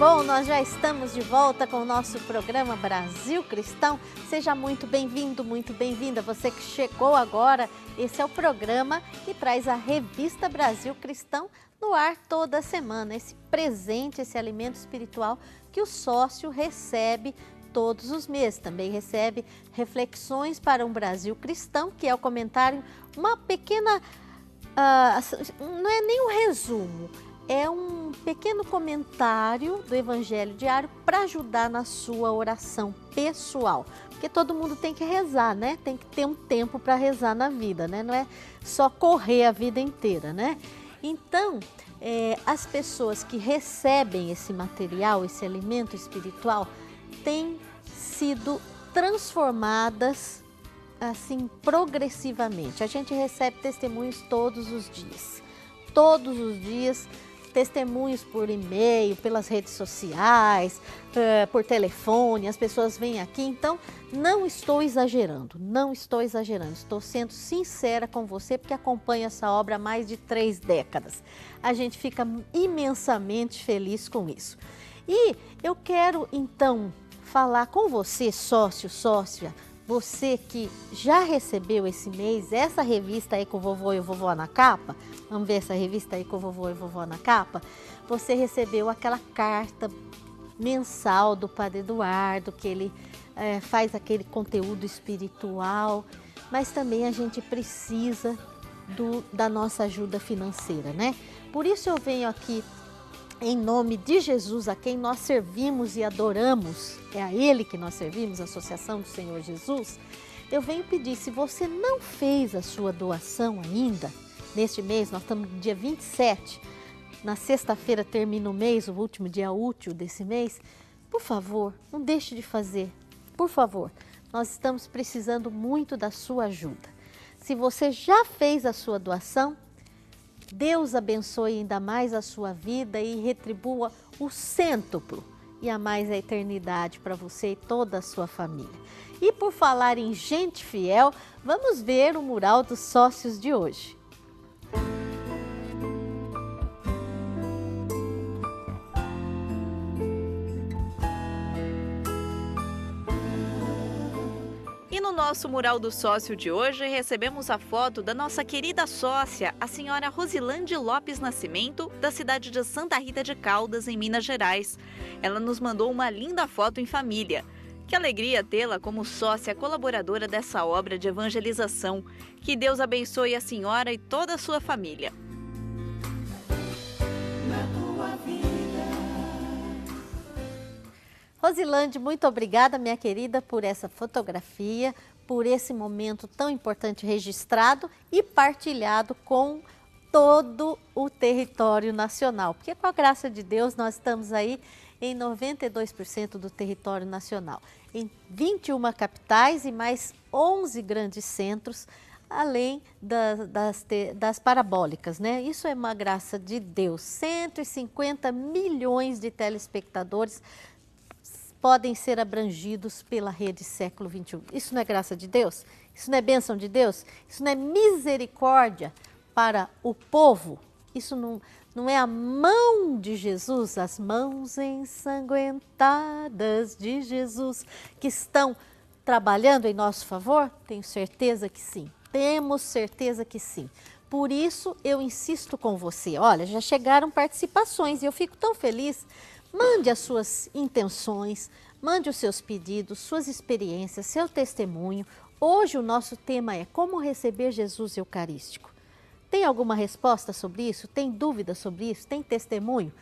bom, nós já estamos de volta com o nosso programa Brasil Cristão. Seja muito bem-vindo, muito bem-vinda. Você que chegou agora, esse é o programa que traz a revista Brasil Cristão no ar toda semana. Esse presente, esse alimento espiritual que o sócio recebe todos os meses. Também recebe reflexões para um Brasil Cristão, que é o comentário, uma pequena, não é nem um resumo, é um pequeno comentário do Evangelho diário para ajudar na sua oração pessoal. Porque todo mundo tem que rezar, né? Tem que ter um tempo para rezar na vida, né? Não é só correr a vida inteira, né? Então, as pessoas que recebem esse material, esse alimento espiritual, têm sido transformadas assim progressivamente. A gente recebe testemunhos todos os dias. Todos os dias, testemunhos por e-mail, pelas redes sociais, por telefone, as pessoas vêm aqui. Então, não estou exagerando, estou sendo sincera com você, porque acompanho essa obra há mais de 3 décadas. A gente fica imensamente feliz com isso. E eu quero, então, falar com você, sócio, sócia, você que já recebeu esse mês essa revista aí com o vovô e a vovó na capa, vamos ver essa revista aí com o vovô e a vovó na capa, você recebeu aquela carta mensal do Padre Eduardo, que ele faz aquele conteúdo espiritual, mas também a gente precisa da nossa ajuda financeira, né? Por isso eu venho aqui em nome de Jesus, a quem nós servimos e adoramos, é a Ele que nós servimos, a Associação do Senhor Jesus, eu venho pedir, se você não fez a sua doação ainda, neste mês, nós estamos no dia 27, na sexta-feira termina o mês, o último dia útil desse mês, por favor, não deixe de fazer, por favor, nós estamos precisando muito da sua ajuda. Se você já fez a sua doação, Deus abençoe ainda mais a sua vida e retribua o cêntuplo e a mais a eternidade para você e toda a sua família. E por falar em gente fiel, vamos ver o mural dos sócios de hoje. E no nosso mural do sócio de hoje, recebemos a foto da nossa querida sócia, a senhora Rosilande Lopes Nascimento, da cidade de Santa Rita de Caldas, em Minas Gerais. Ela nos mandou uma linda foto em família. Que alegria tê-la como sócia colaboradora dessa obra de evangelização. Que Deus abençoe a senhora e toda a sua família. Rosilande, muito obrigada, minha querida, por essa fotografia, por esse momento tão importante registrado e partilhado com todo o território nacional. Porque com a graça de Deus nós estamos aí em 92% do território nacional, em 21 capitais e mais 11 grandes centros, além das parabólicas, né? Isso é uma graça de Deus. 150 milhões de telespectadores podem ser abrangidos pela rede Século XXI. Isso não é graça de Deus? Isso não é bênção de Deus? Isso não é misericórdia para o povo? Isso não é a mão de Jesus, as mãos ensanguentadas de Jesus que estão trabalhando em nosso favor? Tenho certeza que sim. Temos certeza que sim. Por isso eu insisto com você. Olha, já chegaram participações e eu fico tão feliz. Mande as suas intenções, mande os seus pedidos, suas experiências, seu testemunho. Hoje o nosso tema é como receber Jesus Eucarístico. Tem alguma resposta sobre isso? Tem dúvida sobre isso? Tem testemunho?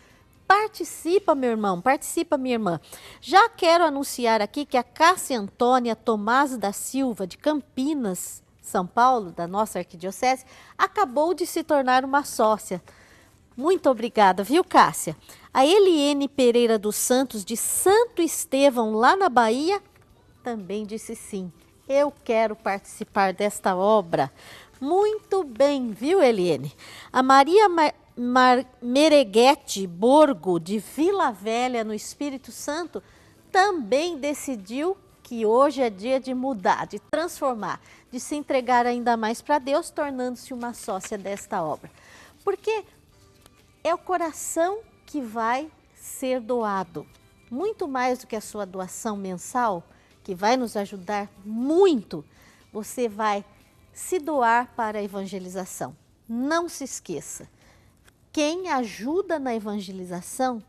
Participa, meu irmão, participa, minha irmã. Já quero anunciar aqui que a Cássia Antônia Tomás da Silva, de Campinas, São Paulo, da nossa arquidiocese, acabou de se tornar uma sócia. Muito obrigada, viu, Cássia? A Eliene Pereira dos Santos, de Santo Estevão, lá na Bahia, também disse sim. Eu quero participar desta obra. Muito bem, viu, Eliene? A Maria Mereguete Borgo, de Vila Velha, no Espírito Santo, também decidiu que hoje é dia de mudar, de transformar, de se entregar ainda mais para Deus, tornando-se uma sócia desta obra. Porque é o coração que vai ser doado. Muito mais do que a sua doação mensal, que vai nos ajudar muito, você vai se doar para a evangelização. Não se esqueça, quem ajuda na evangelização,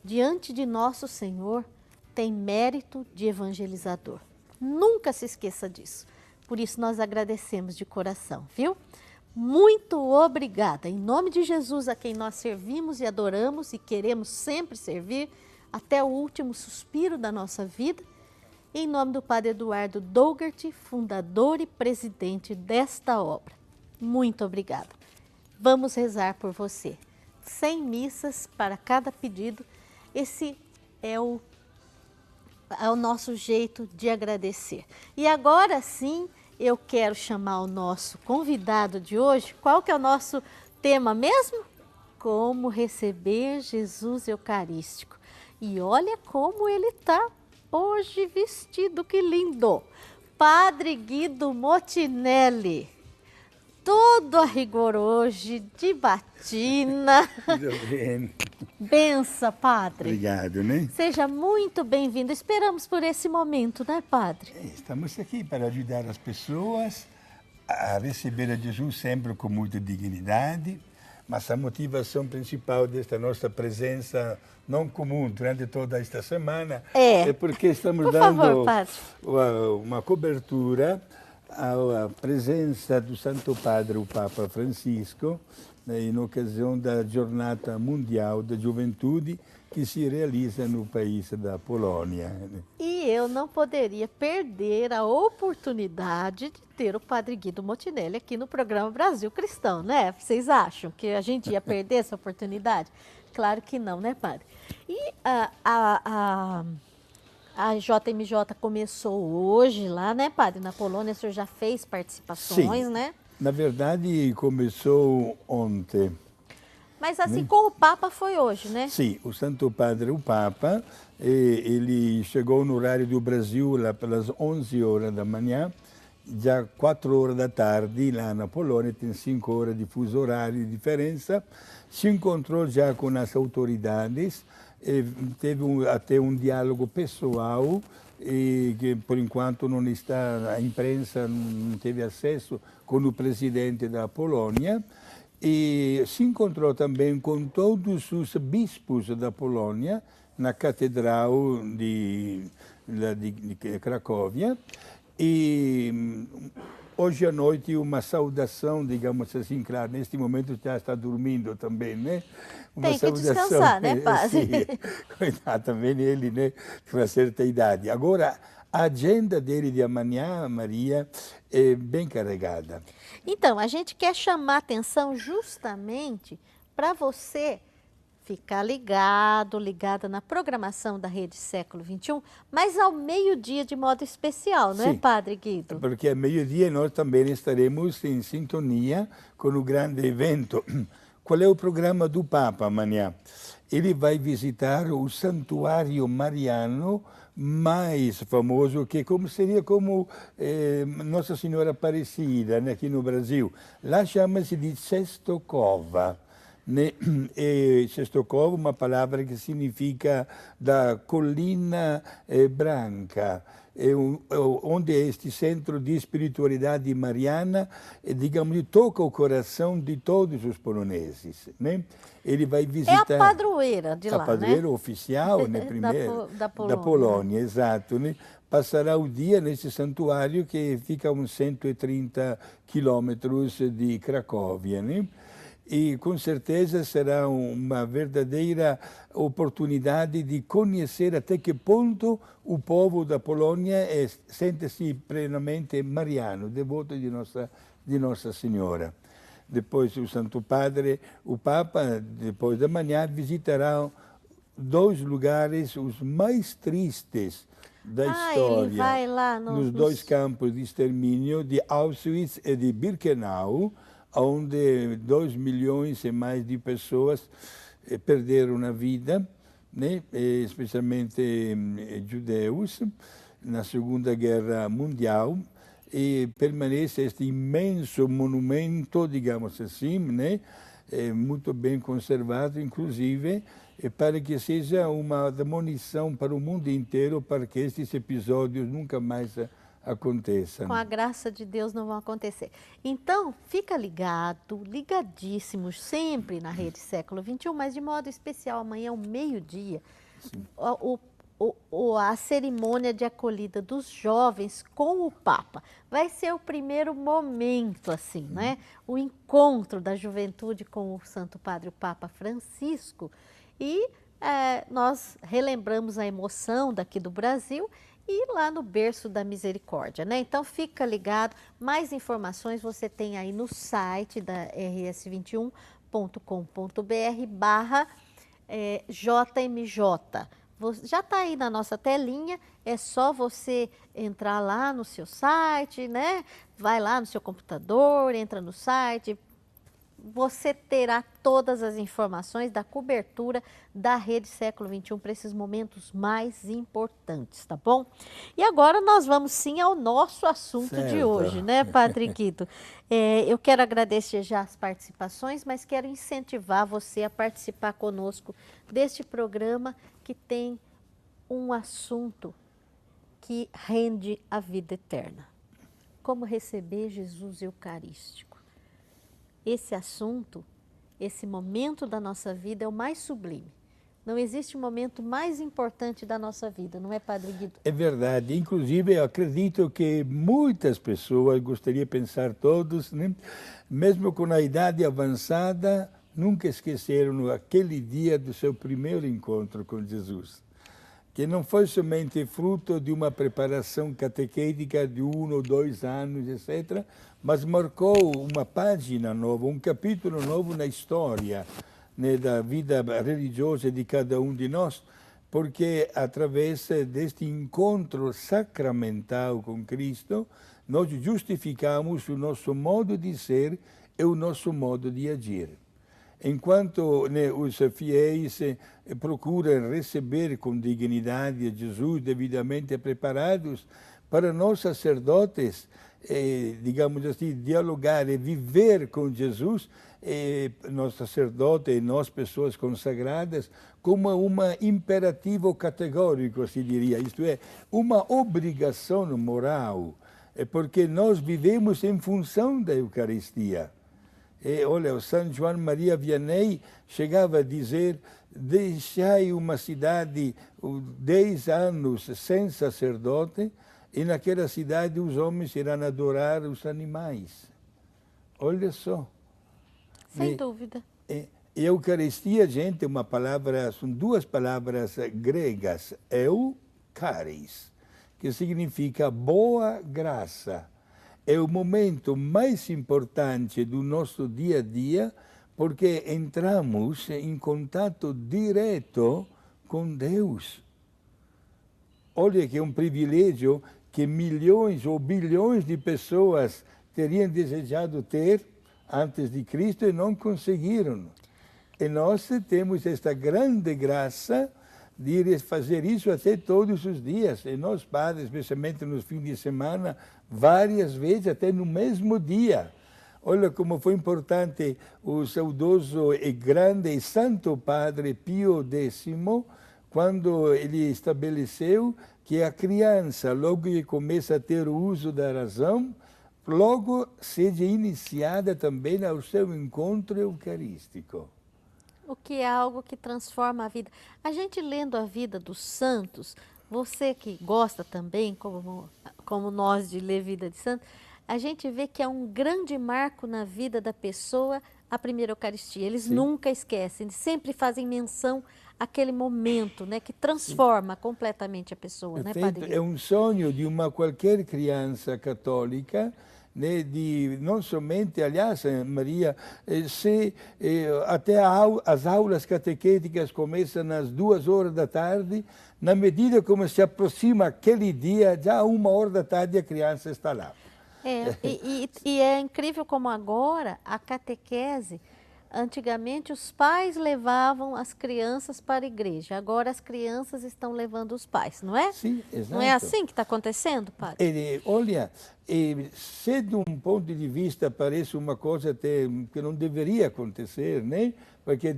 diante de nosso Senhor, tem mérito de evangelizador. Nunca se esqueça disso. Por isso nós agradecemos de coração, viu? Muito obrigada. Em nome de Jesus, a quem nós servimos e adoramos e queremos sempre servir, até o último suspiro da nossa vida, em nome do Padre Eduardo Dougert, fundador e presidente desta obra. Muito obrigada. Vamos rezar por você. 100 missas para cada pedido. Esse é o nosso jeito de agradecer. E agora sim, eu quero chamar o nosso convidado de hoje. Qual que é o nosso tema mesmo? Como receber Jesus Eucarístico. E olha como ele está hoje vestido, que lindo! Padre Guido Motinelli, todo a rigor hoje, de batina. Tudo bem. Bença, Padre. Obrigado, né? Seja muito bem-vindo. Esperamos por esse momento, né, Padre? Estamos aqui para ajudar as pessoas a receber a Jesus sempre com muita dignidade, mas a motivação principal desta nossa presença não comum durante toda esta semana é porque estamos dando uma cobertura à presença do Santo Padre, o Papa Francisco, em ocasião da Jornada Mundial da Juventude que se realiza no país da Polônia. E eu não poderia perder a oportunidade de ter o Padre Guido Motinelli aqui no programa Brasil Cristão, né? Vocês acham que a gente ia perder essa oportunidade? Claro que não, né, Padre? E a JMJ começou hoje lá, né, Padre? Na Polônia, o senhor já fez participações, Sim. né? Na verdade, começou ontem. Mas assim, com o Papa foi hoje, né? Sim, o Santo Padre, o Papa, ele chegou no horário do Brasil lá pelas 11 horas da manhã, já 4 horas da tarde, lá na Polônia, tem 5 horas de fuso horário de diferença, se encontrou já com as autoridades, teve até um diálogo pessoal, que por enquanto não está, a imprensa não teve acesso com o presidente da Polônia, e se encontrou também com todos os bispos da Polônia na Catedral de Cracóvia. E hoje à noite uma saudação, digamos assim, claro, neste momento já está dormindo também, né? Tem que descansar, né, Padre? Coitado, também ele, né, com uma certa idade. Agora, a agenda dele de amanhã, Maria, é bem carregada. Então, a gente quer chamar a atenção justamente para você ficar ligada na programação da Rede Século XXI, mas ao meio-dia de modo especial, não é, Padre Guido? Porque ao meio-dia nós também estaremos em sintonia com o grande evento. Qual é o programa do Papa amanhã? Ele vai visitar o Santuário Mariano mais famoso, que seria como Nossa Senhora Aparecida, né, aqui no Brasil. Lá chama-se de Czestochowa. Né? Czestochowa, uma palavra que significa da colina branca, onde este centro de espiritualidade mariana, digamos, toca o coração de todos os poloneses, né? Ele vai visitar... É a padroeira de lá, a padroeira né? oficial, né, primeiro, da Polônia, exato, né? Passará o dia nesse santuário que fica a uns 130 quilômetros de Cracóvia, né? E com certeza será uma verdadeira oportunidade de conhecer até que ponto o povo da Polônia sente-se plenamente mariano, devoto de Nossa Senhora. Depois o Santo Padre, o Papa, depois da manhã, visitará 2 lugares os mais tristes da história. Ele vai lá nos 2 campos de extermínio de Auschwitz e de Birkenau, onde 2 milhões e mais de pessoas perderam a vida, né? Especialmente judeus, na Segunda Guerra Mundial, e permanece este imenso monumento, digamos assim, né? muito bem conservado, inclusive, para que seja uma admonição para o mundo inteiro, para que estes episódios nunca mais aconteçam. Com a graça de Deus não vão acontecer. Então, fica ligado, ligadíssimos, sempre na Rede Século XXI, mas de modo especial amanhã, ao meio-dia, a cerimônia de acolhida dos jovens com o Papa. Vai ser o primeiro momento, assim, né? O encontro da juventude com o Santo Padre, o Papa Francisco. E nós relembramos a emoção daqui do Brasil e lá no berço da misericórdia, né? Então fica ligado, mais informações você tem aí no site da rs21.com.br/JMJ. Já está aí na nossa telinha, é só você entrar lá no seu site, né? Vai lá no seu computador, entra no site, você terá todas as informações da cobertura da Rede Século XXI para esses momentos mais importantes, tá bom? E agora nós vamos sim ao nosso assunto de hoje, né, Padre Guido? Eu quero agradecer já as participações, mas quero incentivar você a participar conosco deste programa que tem um assunto que rende a vida eterna. Como receber Jesus Eucarístico. Esse assunto, esse momento da nossa vida é o mais sublime. Não existe momento mais importante da nossa vida, não é, Padre Guido? É verdade. Inclusive, eu acredito que muitas pessoas, gostaria de pensar todos, né? Mesmo com a idade avançada, nunca esqueceram aquele dia do seu primeiro encontro com Jesus. Que não foi somente fruto de uma preparação catequética de 1 ou 2 anos, etc., mas marcou uma página nova, um capítulo novo na história, né, da vida religiosa de cada um de nós, porque através deste encontro sacramental com Cristo, nós justificamos o nosso modo de ser e o nosso modo de agir. Enquanto os fiéis procuram receber com dignidade Jesus devidamente preparados, para nós sacerdotes, digamos assim, dialogar e viver com Jesus, nós sacerdotes e nós pessoas consagradas, como um imperativo categórico, se diria, isto é, uma obrigação moral, porque nós vivemos em função da Eucaristia. Olha, o São João Maria Vianney chegava a dizer: deixai uma cidade 10 anos sem sacerdote e naquela cidade os homens irão adorar os animais. Olha só. Sem dúvida. E Eucaristia, gente, uma palavra, são 2 palavras gregas, eucharis, que significa boa graça. É o momento mais importante do nosso dia a dia, porque entramos em contato direto com Deus. Olha que é um privilégio que milhões ou bilhões de pessoas teriam desejado ter antes de Cristo e não conseguiram. E nós temos esta grande graça de fazer isso até todos os dias. E nós, padres, especialmente nos fins de semana, várias vezes, até no mesmo dia. Olha como foi importante o saudoso e grande e santo Padre Pio X, quando ele estabeleceu que a criança, logo que começa a ter o uso da razão, logo seja iniciada também ao seu encontro eucarístico. O que é algo que transforma a vida. A gente lendo a vida dos santos, você que gosta também, como nós, de ler vida de santo, a gente vê que é um grande marco na vida da pessoa a primeira Eucaristia. Eles nunca esquecem, eles sempre fazem menção àquele momento, né, que transforma completamente a pessoa, né, Padre Guido? É um sonho de qualquer criança católica, né, não somente, aliás, Maria, até as aulas catequéticas começam às 2 horas da tarde, na medida como se aproxima aquele dia, já a 1 hora da tarde a criança está lá. E é incrível como agora a catequese, antigamente os pais levavam as crianças para a igreja, agora as crianças estão levando os pais, não é? Sim, exato. Não é assim que está acontecendo, padre? Olha, se de um ponto de vista parece uma coisa até que não deveria acontecer, né? Porque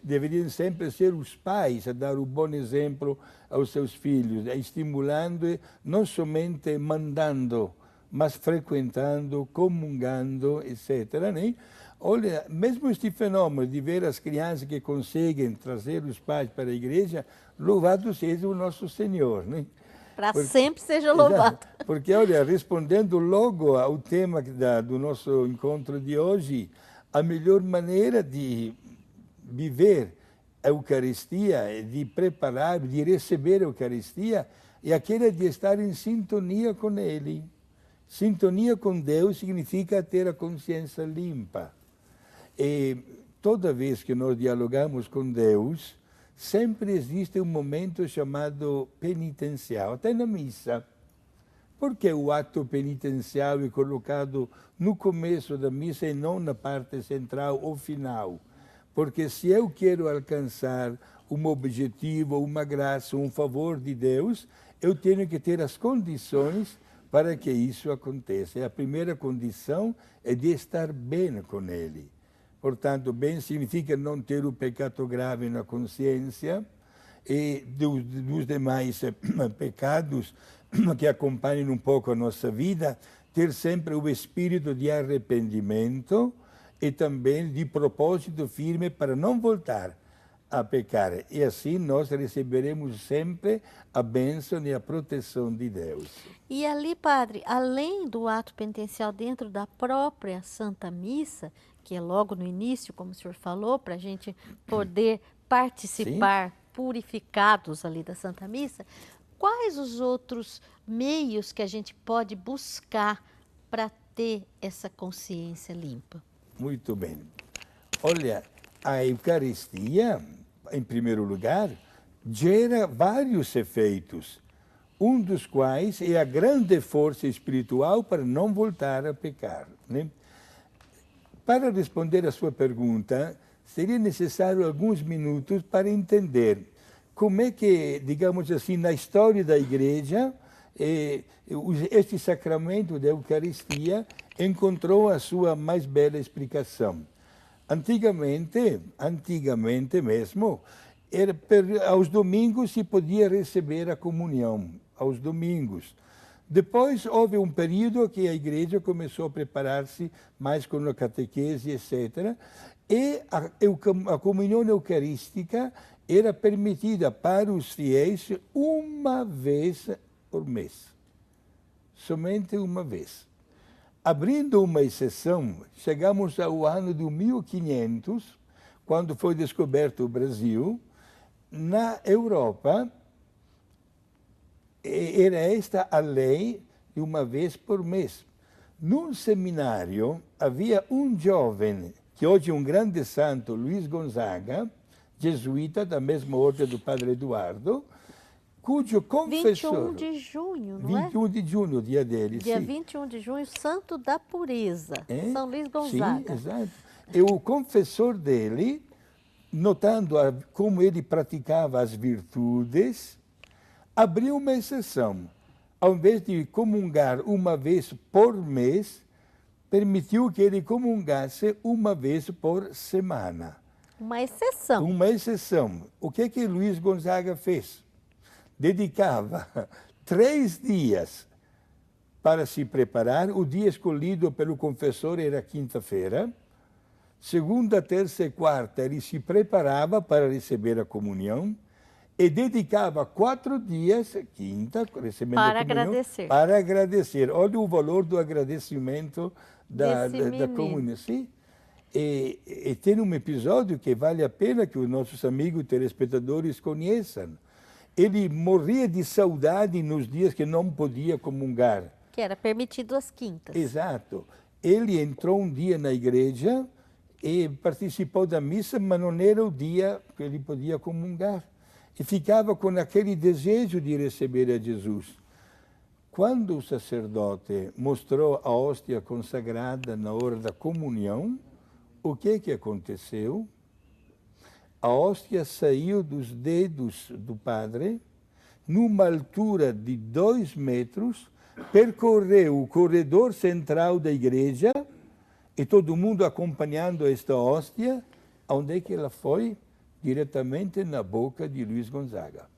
deveriam sempre ser os pais a dar o bom exemplo aos seus filhos, estimulando, não somente mandando, mas frequentando, comungando, etc. Né? Olha, mesmo este fenômeno de ver as crianças que conseguem trazer os pais para a igreja, louvado seja o nosso Senhor, né? Para sempre seja louvado. Exato, porque, olha, respondendo logo ao tema do nosso encontro de hoje, a melhor maneira de viver a Eucaristia, de preparar, de receber a Eucaristia, é aquela de estar em sintonia com Ele. Sintonia com Deus significa ter a consciência limpa. E toda vez que nós dialogamos com Deus, sempre existe um momento chamado penitencial, até na missa. Por que o ato penitencial é colocado no começo da missa e não na parte central ou final? Porque se eu quero alcançar um objetivo, uma graça, um favor de Deus, eu tenho que ter as condições para que isso aconteça. E a primeira condição é de estar bem com Ele. Portanto, bem significa não ter o pecado grave na consciência e dos demais pecados que acompanham um pouco a nossa vida, ter sempre o espírito de arrependimento e também de propósito firme para não voltar a pecar. E assim nós receberemos sempre a bênção e a proteção de Deus. E ali, padre, além do ato penitencial dentro da própria Santa Missa, que é logo no início, como o senhor falou, para a gente poder participar, sim, purificados ali da Santa Missa, quais os outros meios que a gente pode buscar para ter essa consciência limpa? Muito bem. Olha, a Eucaristia, em primeiro lugar, gera vários efeitos, um dos quais é a grande força espiritual para não voltar a pecar, né? Para responder a sua pergunta, seria necessário alguns minutos para entender como é que, digamos assim, na história da Igreja, este sacramento da Eucaristia encontrou a sua mais bela explicação. Antigamente mesmo, aos domingos se podia receber a comunhão, aos domingos. Depois houve um período que a igreja começou a preparar-se mais com a catequese, etc. E a comunhão eucarística era permitida para os fiéis uma vez por mês. Somente uma vez. Abrindo uma exceção, chegamos ao ano de 1500, quando foi descoberto o Brasil. Na Europa, era esta a lei de uma vez por mês. Num seminário, havia um jovem, que hoje é um grande santo, Luiz Gonzaga, jesuíta da mesma ordem do Padre Eduardo, cujo confessor... 21 de junho, não é? 21 de junho, o dia dele, Dia sim. 21 de junho, santo da pureza, São Luís Sim, Gonzaga. exato. E o confessor dele, notando como ele praticava as virtudes, abriu uma exceção. Ao invés de comungar uma vez por mês, permitiu que ele comungasse uma vez por semana. Uma exceção. Uma exceção. O que Luiz Gonzaga fez? Dedicava 3 dias para se preparar. O dia escolhido pelo confessor era quinta-feira. Segunda, terça e quarta ele se preparava para receber a comunhão e dedicava 4 dias, quinta, recebendo para a comunhão, agradecer. Para agradecer. Olha o valor do agradecimento da comunhão. Sim. E tem um episódio que vale a pena que os nossos amigos telespectadores conheçam. Ele morria de saudade nos dias que não podia comungar. Que era permitido às quintas. Exato. Ele entrou um dia na igreja e participou da missa, mas não era o dia que ele podia comungar. E ficava com aquele desejo de receber a Jesus. Quando o sacerdote mostrou a hóstia consagrada na hora da comunhão, o que aconteceu? A hóstia saiu dos dedos do padre, numa altura de 2 metros, percorreu o corredor central da igreja e todo mundo acompanhando esta hóstia, onde é que ela foi? Diretamente na boca de Luiz Gonzaga.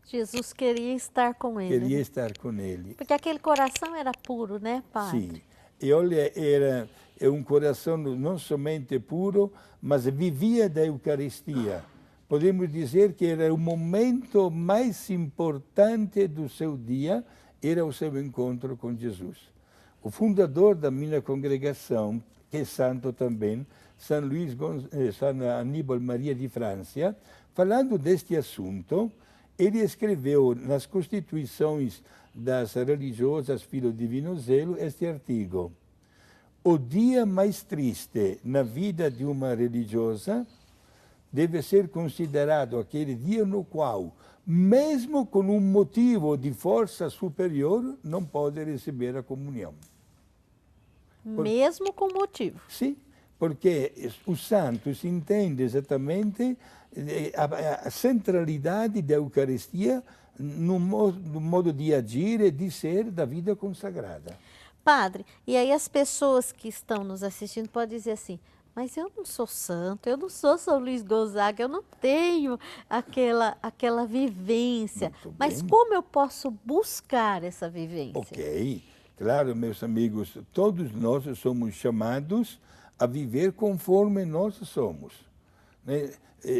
Jesus queria estar com ele. Queria estar com ele. Porque aquele coração era puro, né, padre? Sim. E olha, era um coração não somente puro, mas vivia da Eucaristia. Podemos dizer que era o momento mais importante do seu dia, era o seu encontro com Jesus. O fundador da minha congregação, que é santo também, São Aníbal Maria de França, falando deste assunto, ele escreveu nas Constituições das Religiosas Filho Divino Zelo este artigo. O dia mais triste na vida de uma religiosa deve ser considerado aquele dia no qual, mesmo com um motivo de força superior, não pode receber a comunhão. Mesmo com motivo. Sim, porque os santos entendem exatamente a centralidade da Eucaristia no modo de agir e de ser da vida consagrada. Padre, e aí as pessoas que estão nos assistindo podem dizer assim, mas eu não sou santo, eu não sou São Luís Gonzaga, eu não tenho aquela vivência. Mas como eu posso buscar essa vivência? Ok, claro, meus amigos, todos nós somos chamados a viver conforme nós somos. Né?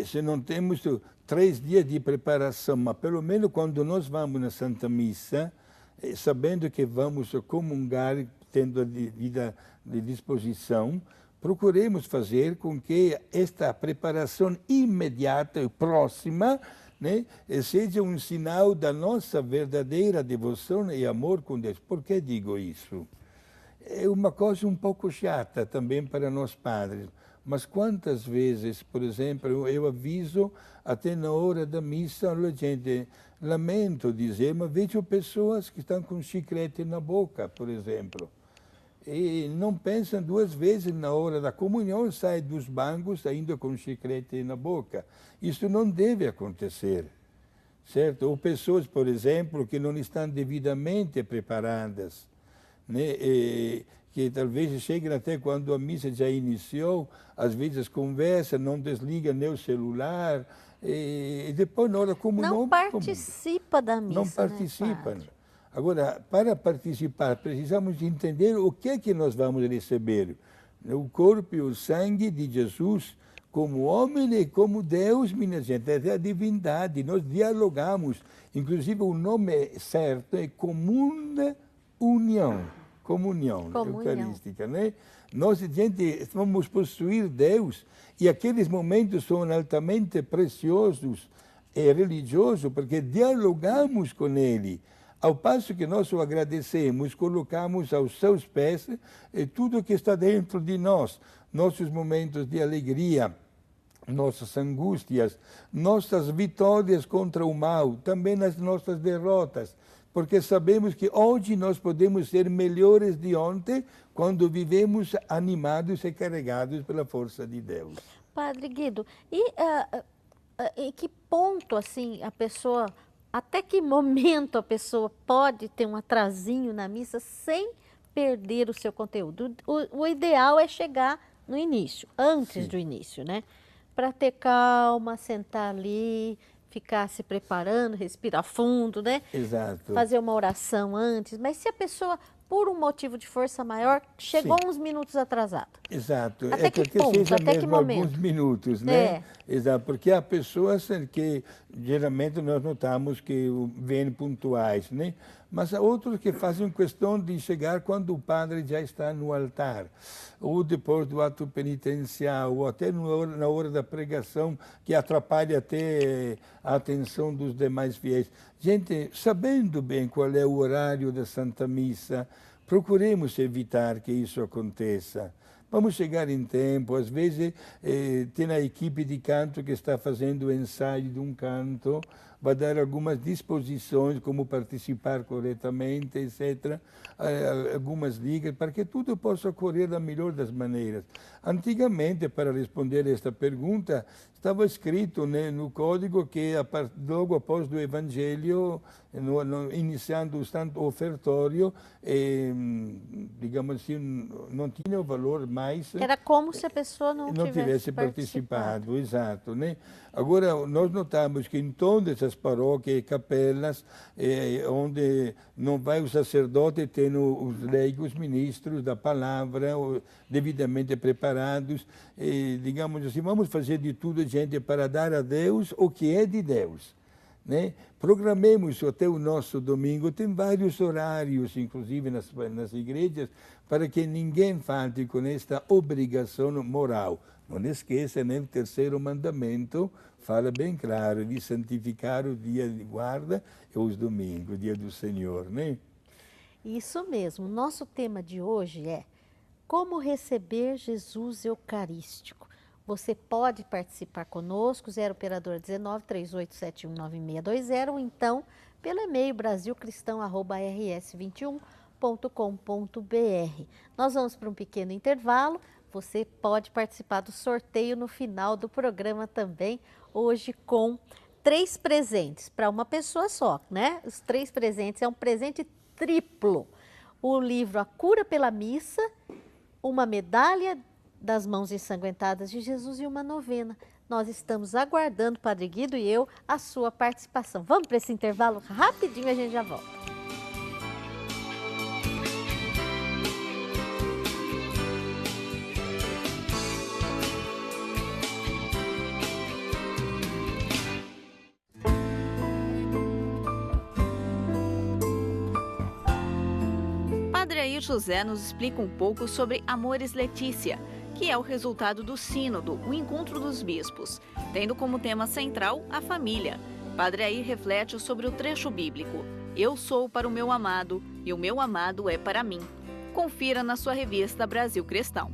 Se não temos 3 dias de preparação, mas pelo menos quando nós vamos na Santa Missa, sabendo que vamos comungar, tendo a vida de disposição, procuremos fazer com que esta preparação imediata e próxima, né, seja um sinal da nossa verdadeira devoção e amor com Deus. Por que digo isso? É uma coisa um pouco chata também para nós padres, mas quantas vezes, por exemplo, eu aviso até na hora da missa, a gente, lamento dizer, mas vejo pessoas que estão com chiclete na boca, por exemplo, e não pensam 2 vezes na hora da comunhão, saem dos bancos ainda com chiclete na boca. Isso não deve acontecer, certo? Ou pessoas, por exemplo, que não estão devidamente preparadas, né? Que talvez cheguem até quando a missa já iniciou, às vezes conversam, não desligam nem o celular, e depois na hora da comunhão... Não participa da missa, não participam. Né, agora, para participar, precisamos entender o que é que nós vamos receber. O corpo e o sangue de Jesus, como homem e como Deus, minha gente, é a divindade. Nós dialogamos, inclusive o nome certo é comunhão eucarística, né? Nós, gente, vamos possuir Deus e aqueles momentos são altamente preciosos e religiosos porque dialogamos com Ele. Ao passo que nós o agradecemos, colocamos aos seus pés tudo que está dentro de nós, nossos momentos de alegria, nossas angústias, nossas vitórias contra o mal, também as nossas derrotas, porque sabemos que hoje nós podemos ser melhores de ontem quando vivemos animados e carregados pela força de Deus. Padre Guido, e em que ponto assim a pessoa, até que momento a pessoa pode ter um atrasinho na missa sem perder o seu conteúdo? O ideal é chegar no início, antes do início, né? Para ter calma, sentar ali, ficar se preparando, respirar fundo, né? Exato. Fazer uma oração antes. Mas se a pessoa, por um motivo de força maior, chegou uns minutos atrasada. Exato. Até que ponto? Seja Até que mesmo momento? alguns minutos, né? Exato. Porque há pessoas que geralmente nós notamos que vêm pontuais, né? Mas há outros que fazem questão de chegar quando o padre já está no altar, ou depois do ato penitencial, ou até na hora da pregação, que atrapalha até a atenção dos demais fiéis. Gente, sabendo bem qual é o horário da Santa Missa, procuremos evitar que isso aconteça. vamos chegar em tempo. Às vezes tem a equipe de canto que está fazendo o ensaio de um canto, vai dar algumas disposições, como participar corretamente, etc. Algumas dicas, para que tudo possa ocorrer da melhor das maneiras. Antigamente, para responder a esta pergunta, estava escrito, né, no código que logo após do Evangelho, iniciando o santo ofertório, digamos assim, não tinha o valor mais... Era como se a pessoa não tivesse participado. Exato, né? Agora, nós notamos que em todas as paróquias e capelas, onde não vai o sacerdote, tem os leigos, ministros da palavra, devidamente preparados, digamos assim, vamos fazer de tudo, gente, para dar a Deus o que é de Deus. Né? Programemos até o nosso domingo, tem vários horários, inclusive nas igrejas, para que ninguém falte com esta obrigação moral. Não esqueça, né, o terceiro mandamento fala bem claro de santificar o dia de guarda e os domingos, o dia do Senhor. Né? Isso mesmo. Nosso tema de hoje é como receber Jesus Eucarístico. Você pode participar conosco, 0 operador 19 3871 9620, ou então pelo e-mail brasilcristão@rs21.com.br. Nós vamos para um pequeno intervalo. Você pode participar do sorteio no final do programa também, hoje com 3 presentes para uma pessoa só, né? Os 3 presentes é um presente triplo. O livro A Cura pela Missa, uma medalha das mãos ensanguentadas de Jesus e uma novena. Nós estamos aguardando, Padre Guido e eu, a sua participação. Vamos para esse intervalo rapidinho, a gente já volta. Padre Air José nos explica um pouco sobre Amoris Laetitia, que é o resultado do sínodo, o encontro dos bispos, tendo como tema central a família. Padre Air reflete sobre o trecho bíblico: Eu sou para o meu amado e o meu amado é para mim. Confira na sua revista Brasil Cristão.